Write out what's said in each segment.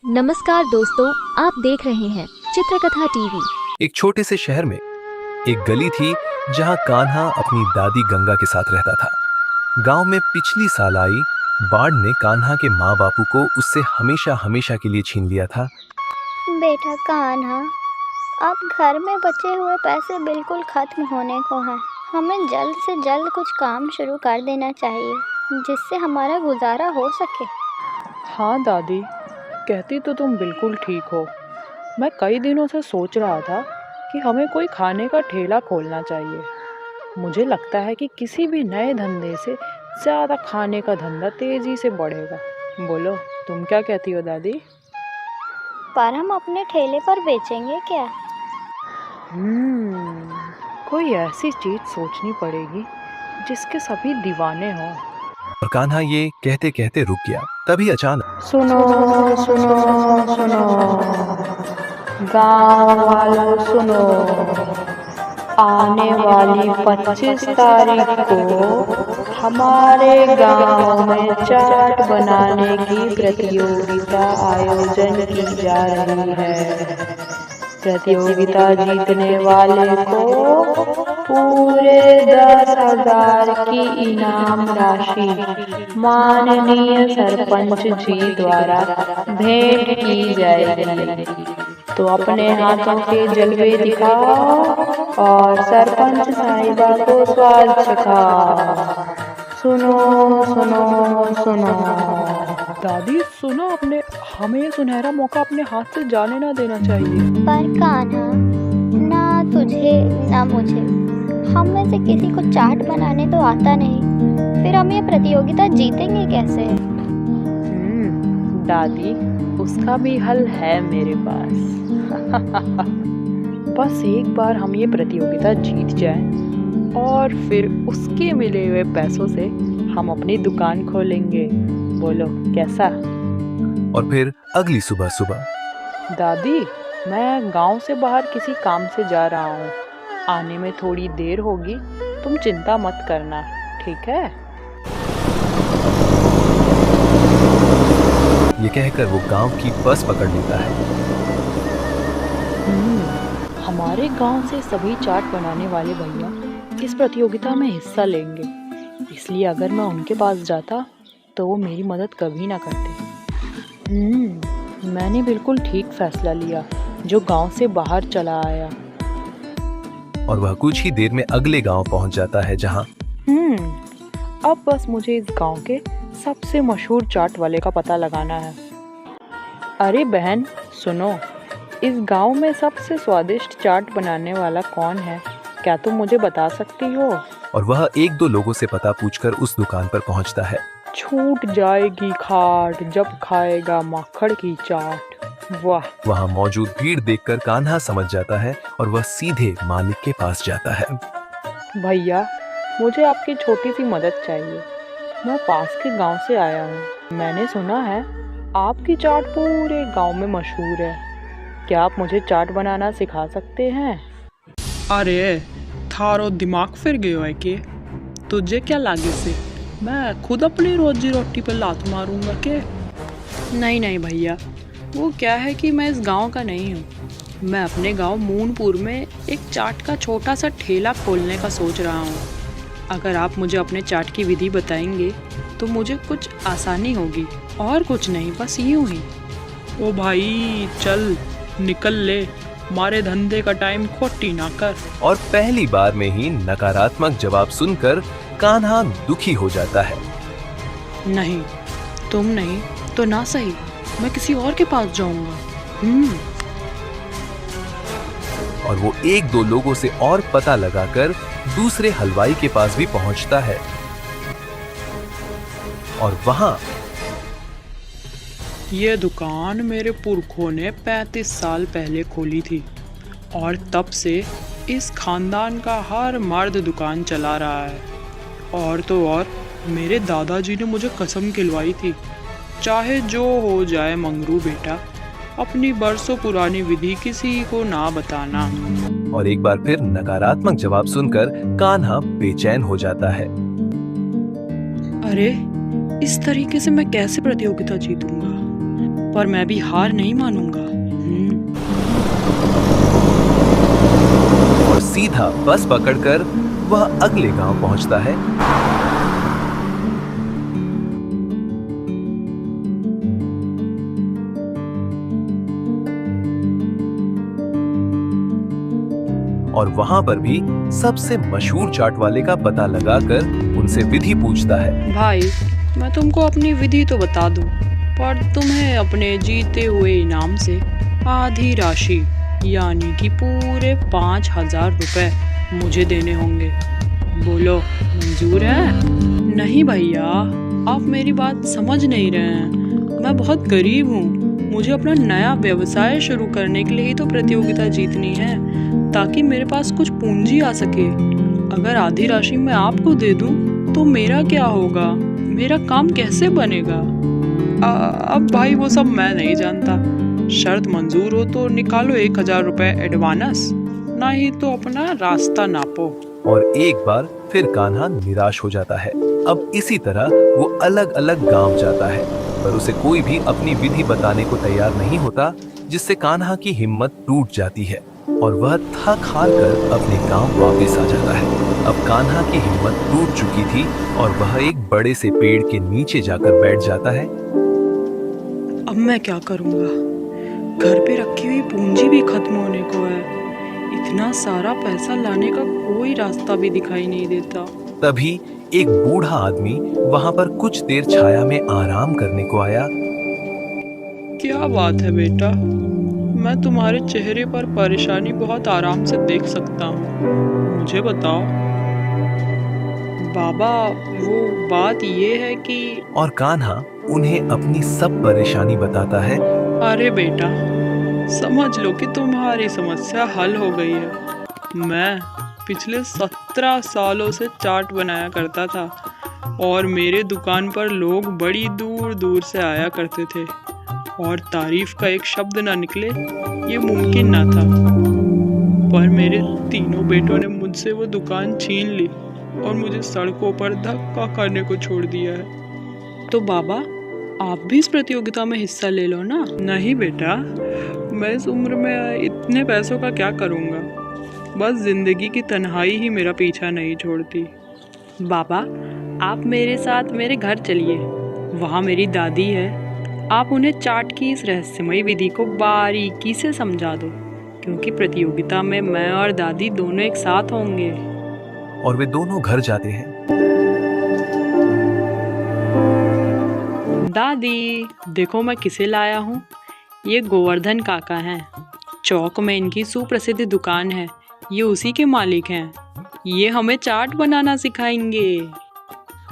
नमस्कार दोस्तों, आप देख रहे हैं चित्रकथा टीवी। एक छोटे से शहर में एक गली थी जहां कान्हा अपनी दादी गंगा के साथ रहता था। गांव में पिछली साल आई बाढ़ ने कान्हा के माँ बापू को उससे हमेशा हमेशा के लिए छीन लिया था। बेटा कान्हा, अब घर में बचे हुए पैसे बिल्कुल खत्म होने को हैं। हमें जल्द से जल्द कुछ काम शुरू कर देना चाहिए जिससे हमारा गुजारा हो सके। हाँ दादी, कहती तो तुम बिल्कुल ठीक हो। मैं कई दिनों से सोच रहा था कि हमें कोई खाने का ठेला खोलना चाहिए। मुझे लगता है कि किसी भी नए धंधे से ज़्यादा खाने का धंधा तेज़ी से बढ़ेगा। बोलो, तुम क्या कहती हो दादी? पर हम अपने ठेले पर बेचेंगे क्या? कोई ऐसी चीज़ सोचनी पड़ेगी जिसके सभी दीवाने हों। और कान्हा ये कहते कहते रुक गया। तभी अचानक सुनो सुनो सुनो, गाँव वालों सुनो, आने वाली 25 तारीख को हमारे गांव में चाट बनाने की प्रतियोगिता आयोजन की जा रही है। प्रतियोगिता जीतने वाले को पूरे 10,000 की इनाम राशि माननीय सरपंच जी द्वारा भेंट की जाएगी। तो अपने हाथों के जलवे दिखाओ और सरपंच साहिबा को स्वाद चखाओ। सुनो सुनो सुनो। दादी सुनो, हमें ये सुनहरा मौका अपने हाथ से जाने ना देना चाहिए। पर कान्हा, ना तुझे ना मुझे, हम में से किसी को चाट बनाने तो आता नहीं, फिर हम ये प्रतियोगिता जीतेंगे कैसे? दादी, उसका भी हल है मेरे पास। बस एक बार हम ये प्रतियोगिता जीत जाएं और फिर उसके मिले हुए पैसों से हम अपनी दुकान खोलेंगे। बोलो कैसा? और फिर अगली सुबह सुबह दादी, मैं गांव से बाहर किसी काम से जा रहा हूँ। आने में थोड़ी देर होगी, तुम चिंता मत करना, ठीक है? ये कहकर वो गांव की बस पकड़ लेता है। हमारे गांव से सभी चाट बनाने वाले भैया इस प्रतियोगिता में हिस्सा लेंगे, इसलिए अगर मैं उनके पास जाता तो वो मेरी मदद कभी ना करते। मैंने बिल्कुल ठीक फैसला लिया जो गांव से बाहर चला आया। और वह कुछ ही देर में अगले गांव पहुंच जाता है जहां अब बस मुझे इस गांव के सबसे मशहूर चाट वाले का पता लगाना है। अरे बहन सुनो, इस गांव में सबसे स्वादिष्ट चाट बनाने वाला कौन है? क्या तुम मुझे बता सकती हो? और वह एक दो लोगों से पता पूछकर उस दुकान पर पहुंचता है। छूट जाएगी खाट जब खाएगा माखड़ की चाट। वाह! वहां मौजूद भीड़ देखकर कान्हा समझ जाता है और वह सीधे मालिक के पास जाता है। भैया, मुझे आपकी छोटी सी मदद चाहिए। मैं पास के गांव से आया हूँ। मैंने सुना है आपकी चाट पूरे गांव में मशहूर है। क्या आप मुझे चाट बनाना सिखा सकते हैं? अरे थारो दिमाग फिर गयो है कि तुझे क्या लागे से मैं खुद अपनी रोजी रोटी पर लात मारूंगा के? नहीं भैया, वो क्या है कि मैं इस गांव का नहीं हूँ। मैं अपने गांव मूनपुर में एक चाट का छोटा सा ठेला खोलने का सोच रहा हूँ। अगर आप मुझे अपने चाट की विधि बताएंगे तो मुझे कुछ आसानी होगी, और कुछ नहीं, बस यूं ही। ओ भाई चल निकल ले, मारे धंधे का टाइम खोटी ना कर। और पहली बार में ही नकारात्मक जवाब सुनकर कान्हा दुखी हो जाता है। नहीं, तुम नहीं तो ना सही, मैं किसी और के पास जाऊंगा। और वो एक दो लोगों से और पता लगाकर दूसरे हलवाई के पास भी पहुंचता है। और वहां ये दुकान मेरे पुरखों ने 35 साल पहले खोली थी और तब से इस खानदान का हर मर्द दुकान चला रहा है। और तो और मेरे दादाजी ने मुझे कसम खिलवाई थी, चाहे जो हो जाए मंगरू बेटा, अपनी बरसों पुरानी विधि किसी को ना बताना। और एक बार फिर नकारात्मक जवाब सुनकर कान्हा बेचैन हो जाता है। अरे इस तरीके से मैं कैसे प्रतियोगिता जीतूंगा? पर मैं भी हार नहीं मानूंगा। और सीधा बस पकड़कर वह अगले गांव पहुंचता है। और वहां पर भी सबसे मशहूर चाट वाले का पता लगाकर उनसे विधि पूछता है। भाई, मैं तुमको अपनी विधि तो बता दूं, पर तुम्हें अपने जीते हुए इनाम से आधी राशि यानी कि पूरे 5,000 रुपए मुझे देने होंगे। बोलो, मंजूर है? नहीं भैया, आप मेरी बात समझ नहीं रहे हैं। मैं बहुत गरीब हूँ। मुझे अपना नया व्यवसाय शुरू करने के लिए ही तो प्रतियोगिता जीतनी है, ताकि मेरे पास कुछ पूंजी आ सके। अगर आधी राशि मैं आपको दे दूं तो मेरा क्या होगा? मेरा काम कैसे बनेगा? अब भाई वो सब मैं नहीं जानता। शर्त मंजूर हो तो निकालो 1,000 रुपए एडवांस, नहीं तो अपना रास्ता नापो। और एक बार फिर कान्हा निराश हो जाता है। अब इसी तरह वो अलग अलग गांव जाता है, पर उसे कोई भी अपनी विधि बताने को तैयार नहीं होता, जिससे कान्हा की हिम्मत टूट जाती है और वह थक हार कर अपने गांव वापस आ जाता है। अब कान्हा की हिम्मत टूट चुकी थी और वह एक बड़े से पेड़ के नीचे जाकर बैठ जाता है। अब मैं क्या करूँगा? घर पे रखी हुई पूंजी भी खत्म होने को है। इतना सारा पैसा लाने का कोई रास्ता भी दिखाई नहीं देता। तभी एक बूढ़ा आदमी वहां पर कुछ देर छाया में आराम करने को आया। क्या बात है बेटा? मैं तुम्हारे चेहरे पर परेशानी बहुत आराम से देख सकता हूँ। मुझे बताओ। बाबा, वो बात ये है कि... और कान्हा उन्हें अपनी सब परेशानी बताता है। अरे बेटा, समझ लो कि तुम्हारी समस्या हल हो गई है। मैं पिछले 17 सालों से चाट बनाया करता था और मेरे दुकान पर लोग बड़ी दूर दूर से आया करते थे, और तारीफ का एक शब्द ना निकले ये मुमकिन ना था। पर मेरे तीनों बेटों ने मुझसे वो दुकान छीन ली और मुझे सड़कों पर धक्का खाने को छोड़ दिया है। तो बाबा, आप भी इस प्रतियोगिता में हिस्सा ले लो ना। नहीं बेटा, मैं इस उम्र में इतने पैसों का क्या करूँगा? बस जिंदगी की तन्हाई ही मेरा पीछा नहीं छोड़ती। बाबा, आप मेरे साथ मेरे घर चलिए। वहाँ मेरी दादी है। आप उन्हें चाट की इस रहस्यमयी विधि को बारीकी से समझा दो, क्योंकि प्रतियोगिता में मैं और दादी दोनों एक साथ होंगे। और वे दोनों घर जाते हैं। दादी, देखो मैं किसे लाया हूँ। ये गोवर्धन काका हैं। चौक में इनकी सुप्रसिद्ध दुकान है। ये उसी के मालिक हैं। ये हमें चाट बनाना सिखाएंगे।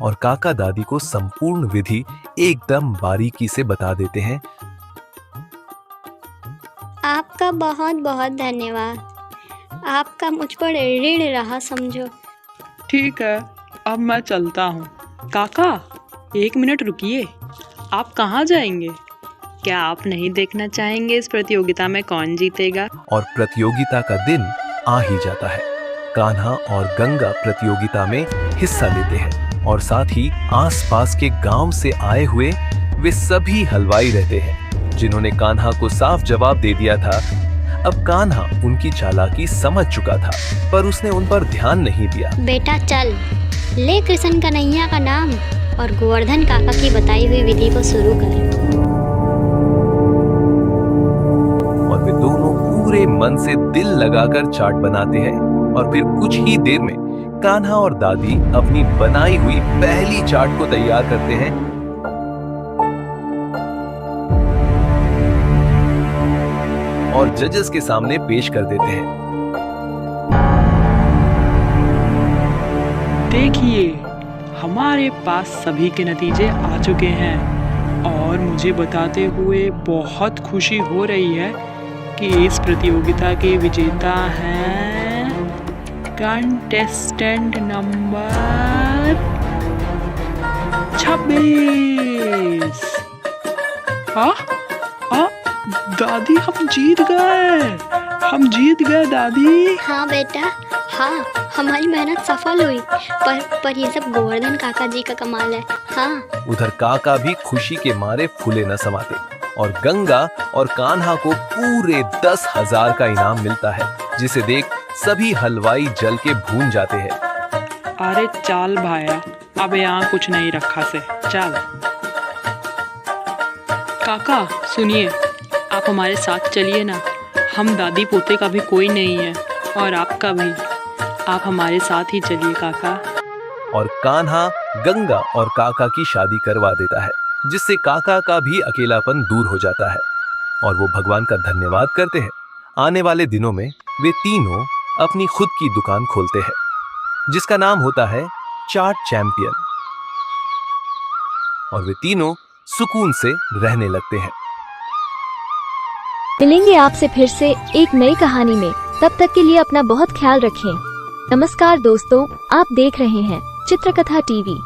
और काका दादी को संपूर्ण विधि एकदम बारीकी से बता देते हैं। आपका बहुत बहुत धन्यवाद। आपका मुझ पर ऋण रहा समझो। ठीक है, अब मैं चलता हूँ। काका, 1 मिनट रुकिए। आप कहाँ जाएंगे? क्या आप नहीं देखना चाहेंगे इस प्रतियोगिता में कौन जीतेगा? और प्रतियोगिता का दिन आ ही जाता है। कान्हा और गंगा प्रतियोगिता में हिस्सा लेते हैं और साथ ही आसपास के गांव से आए हुए वे सभी हलवाई रहते हैं, जिन्होंने कान्हा को साफ जवाब दे दिया था। अब कान्हा उनकी चालाकी समझ चुका था, पर उसने उन पर ध्यान नहीं दिया। बेटा चल, ले कृष्ण कन्हैया का नाम और गोवर्धन काका की बताई हुई विधि को शुरू कर। और वे दोनों पूरे मन से दिल लगाकर चाट बनाते हैं और फिर कुछ ही देर में कान्हा और दादी अपनी बनाई हुई पहली चाट को तैयार करते हैं। और जजेस के सामने पेश कर देते हैं। देखिए, हमारे पास सभी के नतीजे आ चुके हैं और मुझे बताते हुए बहुत खुशी हो रही है कि इस प्रतियोगिता के विजेता हैं कंटेस्टेंट नंबर 26। हाँ, दादी, हम जीत गए दादी। हाँ बेटा, हाँ, हमारी मेहनत सफल हुई। पर ये सब गोवर्धन काका जी का कमाल है। हाँ। उधर काका भी खुशी के मारे फूले न समाते। और गंगा और कान्हा को पूरे 10,000 का इनाम मिलता है, जिसे देख सभी हलवाई जल के भून जाते हैं। अरे चाल भाया, अब यहाँ कुछ नहीं रखा से, चल। काका सुनिए, आप हमारे साथ चलिए ना, हम दादी पोते का भी कोई नहीं है और आपका भी, आप हमारे साथ ही चलिए काका। और कान्हा गंगा और काका की शादी करवा देता है, जिससे काका का भी अकेलापन दूर हो जाता है और वो भगवान का धन्यवाद करते हैं। आने वाले दिनों में वे तीनों अपनी खुद की दुकान खोलते हैं, जिसका नाम होता है चाट चैंपियन, और वे तीनों सुकून से रहने लगते हैं। मिलेंगे आपसे फिर से एक नई कहानी में, तब तक के लिए अपना बहुत ख्याल रखें। नमस्कार दोस्तों, आप देख रहे हैं चित्रकथा टीवी।